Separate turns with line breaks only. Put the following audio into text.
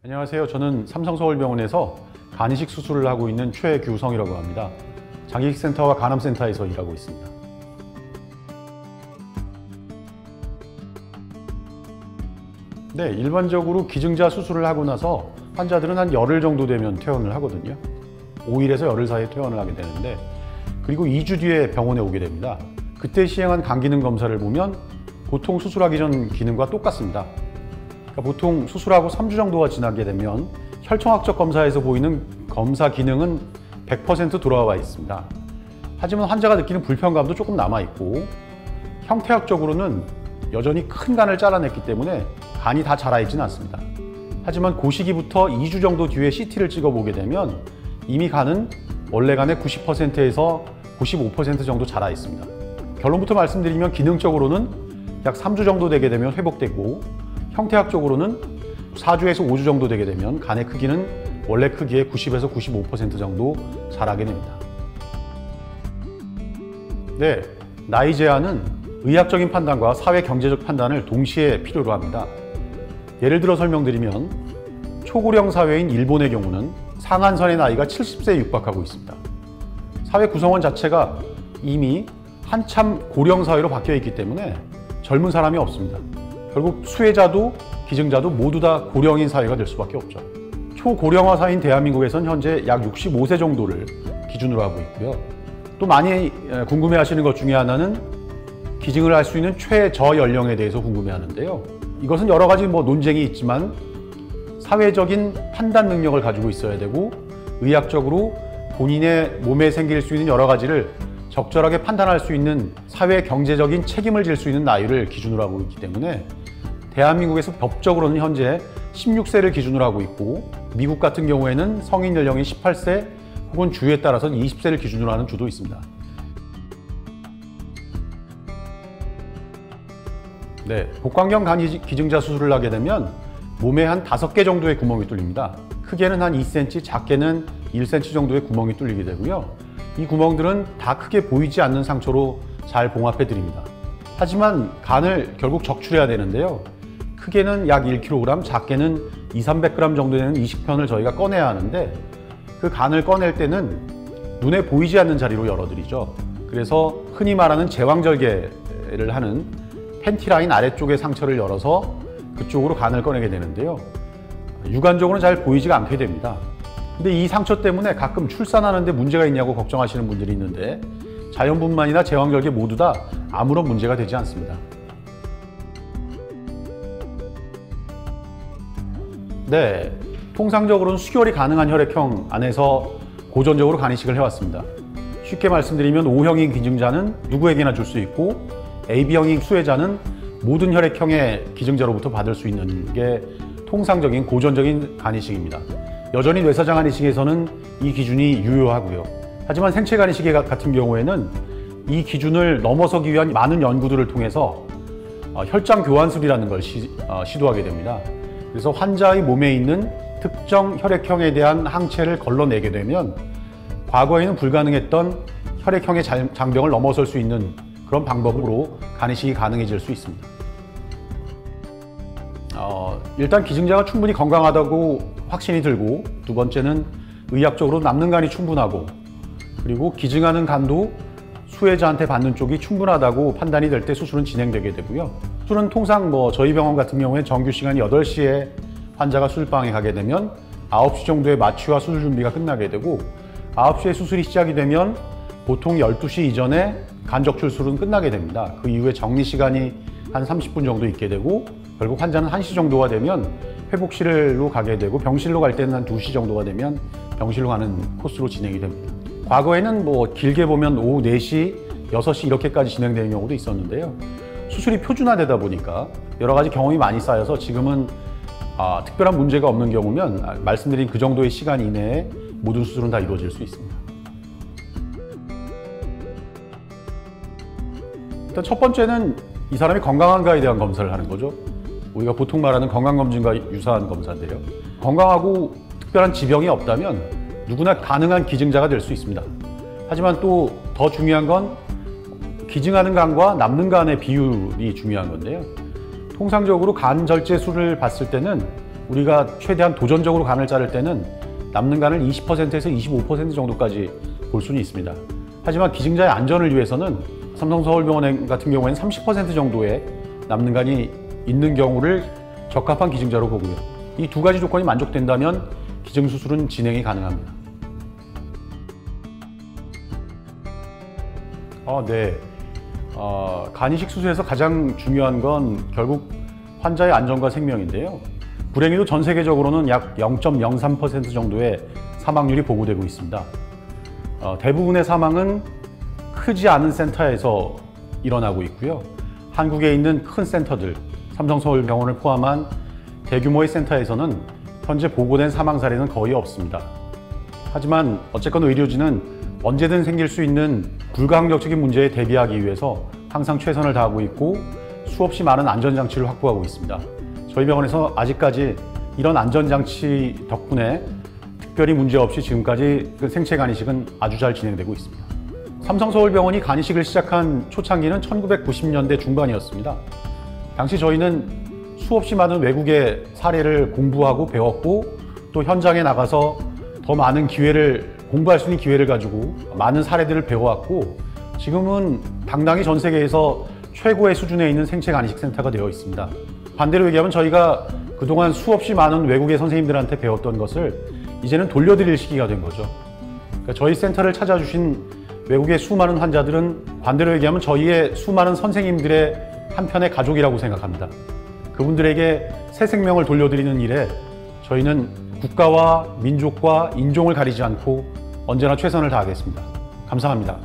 안녕하세요. 저는 삼성서울병원에서 간이식 수술을 하고 있는 최규성이라고 합니다. 장기이식센터와 간암센터에서 일하고 있습니다. 네, 일반적으로 기증자 수술을 하고 나서 환자들은 한 열흘 정도 되면 퇴원을 하거든요. 5일에서 열흘 사이에 퇴원을 하게 되는데, 그리고 2주 뒤에 병원에 오게 됩니다. 그때 시행한 간기능 검사를 보면 보통 수술하기 전 기능과 똑같습니다. 그러니까 보통 수술하고 3주 정도가 지나게 되면 혈청학적 검사에서 보이는 검사 기능은 100% 돌아와 있습니다. 하지만 환자가 느끼는 불편감도 조금 남아있고, 형태학적으로는 여전히 큰 간을 잘라냈기 때문에 간이 다 자라있지는 않습니다. 하지만 그 시기부터 2주 정도 뒤에 CT를 찍어보게 되면 이미 간은 원래 간의 90%에서 95% 정도 자라 있습니다. 결론부터 말씀드리면 기능적으로는 약 3주 정도 되게 되면 회복되고, 형태학적으로는 4주에서 5주 정도 되게 되면 간의 크기는 원래 크기의 90에서 95% 정도 자라게 됩니다. 네, 나이 제한은 의학적인 판단과 사회 경제적 판단을 동시에 필요로 합니다. 예를 들어 설명드리면 초고령 사회인 일본의 경우는 상한선의 나이가 70세에 육박하고 있습니다. 사회 구성원 자체가 이미 한참 고령 사회로 바뀌어 있기 때문에 젊은 사람이 없습니다. 결국 수혜자도 기증자도 모두 다 고령인 사회가 될 수밖에 없죠. 초고령화 사회인 대한민국에선 현재 약 65세 정도를 기준으로 하고 있고요. 또 많이 궁금해하시는 것 중에 하나는 기증을 할 수 있는 최저 연령에 대해서 궁금해하는데요. 이것은 여러 가지 논쟁이 있지만 사회적인 판단 능력을 가지고 있어야 되고, 의학적으로 본인의 몸에 생길 수 있는 여러 가지를 적절하게 판단할 수 있는 사회 경제적인 책임을 질 수 있는 나이를 기준으로 하고 있기 때문에 대한민국에서 법적으로는 현재 16세를 기준으로 하고 있고, 미국 같은 경우에는 성인 연령이 18세 혹은 주에 따라서는 20세를 기준으로 하는 주도 있습니다. 네, 복강경 간 기증자 수술을 하게 되면 몸에 한 5개 정도의 구멍이 뚫립니다. 크게는 한 2cm, 작게는 1cm 정도의 구멍이 뚫리게 되고요. 이 구멍들은 다 크게 보이지 않는 상처로 잘 봉합해 드립니다. 하지만 간을 결국 적출해야 되는데요. 크게는 약 1kg, 작게는 200~300g 정도 되는 이식편을 저희가 꺼내야 하는데, 그 간을 꺼낼 때는 눈에 보이지 않는 자리로 열어드리죠. 그래서 흔히 말하는 제왕절개를 하는 팬티라인 아래쪽의 상처를 열어서 그쪽으로 간을 꺼내게 되는데요. 육안적으로는 잘 보이지가 않게 됩니다. 근데 이 상처 때문에 가끔 출산하는데 문제가 있냐고 걱정하시는 분들이 있는데, 자연분만이나 제왕절개 모두 다 아무런 문제가 되지 않습니다. 네, 통상적으로는 수결이 가능한 혈액형 안에서 고전적으로 간이식을 해왔습니다. 쉽게 말씀드리면 O형인 기증자는 누구에게나 줄 수 있고, AB형인 수혜자는 모든 혈액형의 기증자로부터 받을 수 있는 게 통상적인 고전적인 간이식입니다. 여전히 뇌사장 간이식에서는 이 기준이 유효하고요. 하지만 생체 간이식 같은 경우에는 이 기준을 넘어서기 위한 많은 연구들을 통해서 혈장 교환술이라는 걸 시도하게 됩니다. 그래서 환자의 몸에 있는 특정 혈액형에 대한 항체를 걸러내게 되면 과거에는 불가능했던 혈액형의 장병을 넘어설 수 있는 그런 방법으로 간이식이 가능해질 수 있습니다. 일단 기증자가 충분히 건강하다고 확신이 들고, 두 번째는 의학적으로 남는 간이 충분하고, 그리고 기증하는 간도 수혜자한테 받는 쪽이 충분하다고 판단이 될 때 수술은 진행되게 되고요. 수술은 통상 저희 병원 같은 경우에 정규 시간이 8시에 환자가 수술방에 가게 되면 9시 정도에 마취와 수술 준비가 끝나게 되고, 9시에 수술이 시작이 되면 보통 12시 이전에 간 적출술은 끝나게 됩니다. 그 이후에 정리 시간이 한 30분 정도 있게 되고, 결국 환자는 1시 정도가 되면 회복실로 가게 되고, 병실로 갈 때는 한 2시 정도가 되면 병실로 가는 코스로 진행이 됩니다. 과거에는 길게 보면 오후 4시, 6시 이렇게까지 진행되는 경우도 있었는데요. 수술이 표준화되다 보니까 여러 가지 경험이 많이 쌓여서 지금은 특별한 문제가 없는 경우면 말씀드린 그 정도의 시간 이내에 모든 수술은 다 이루어질 수 있습니다. 일단 첫 번째는 이 사람이 건강한가에 대한 검사를 하는 거죠. 우리가 보통 말하는 건강검진과 유사한 검사인데요. 건강하고 특별한 지병이 없다면 누구나 가능한 기증자가 될 수 있습니다. 하지만 또 더 중요한 건 기증하는 간과 남는 간의 비율이 중요한 건데요. 통상적으로 간 절제술을 봤을 때는 우리가 최대한 도전적으로 간을 자를 때는 남는 간을 20%에서 25% 정도까지 볼 수는 있습니다. 하지만 기증자의 안전을 위해서는 삼성서울병원 같은 경우에는 30% 정도의 남는 간이 있는 경우를 적합한 기증자로 보고요. 이 두 가지 조건이 만족된다면 기증수술은 진행이 가능합니다. 간 이식 수술에서 가장 중요한 건 결국 환자의 안전과 생명인데요. 불행히도 전 세계적으로는 약 0.03% 정도의 사망률이 보고되고 있습니다. 대부분의 사망은 크지 않은 센터에서 일어나고 있고요. 한국에 있는 큰 센터들, 삼성서울병원을 포함한 대규모의 센터에서는 현재 보고된 사망 사례는 거의 없습니다. 하지만 어쨌건 의료진은 언제든 생길 수 있는 불가항력적인 문제에 대비하기 위해서 항상 최선을 다하고 있고 수없이 많은 안전장치를 확보하고 있습니다. 저희 병원에서 아직까지 이런 안전장치 덕분에 특별히 문제없이 지금까지 생체 간이식은 아주 잘 진행되고 있습니다. 삼성서울병원이 간이식을 시작한 초창기는 1990년대 중반이었습니다. 당시 저희는 수없이 많은 외국의 사례를 공부하고 배웠고 또 현장에 나가서 더 많은 공부할 수 있는 기회를 가지고 많은 사례들을 배워왔고 지금은 당당히 전 세계에서 최고의 수준에 있는 생체 간이식 센터가 되어 있습니다. 반대로 얘기하면 저희가 그동안 수없이 많은 외국의 선생님들한테 배웠던 것을 이제는 돌려드릴 시기가 된 거죠. 그러니까 저희 센터를 찾아주신 외국의 수많은 환자들은 반대로 얘기하면 저희의 수많은 선생님들의 한편의 가족이라고 생각합니다. 그분들에게 새 생명을 돌려드리는 일에 저희는 국가와 민족과 인종을 가리지 않고 언제나 최선을 다하겠습니다. 감사합니다.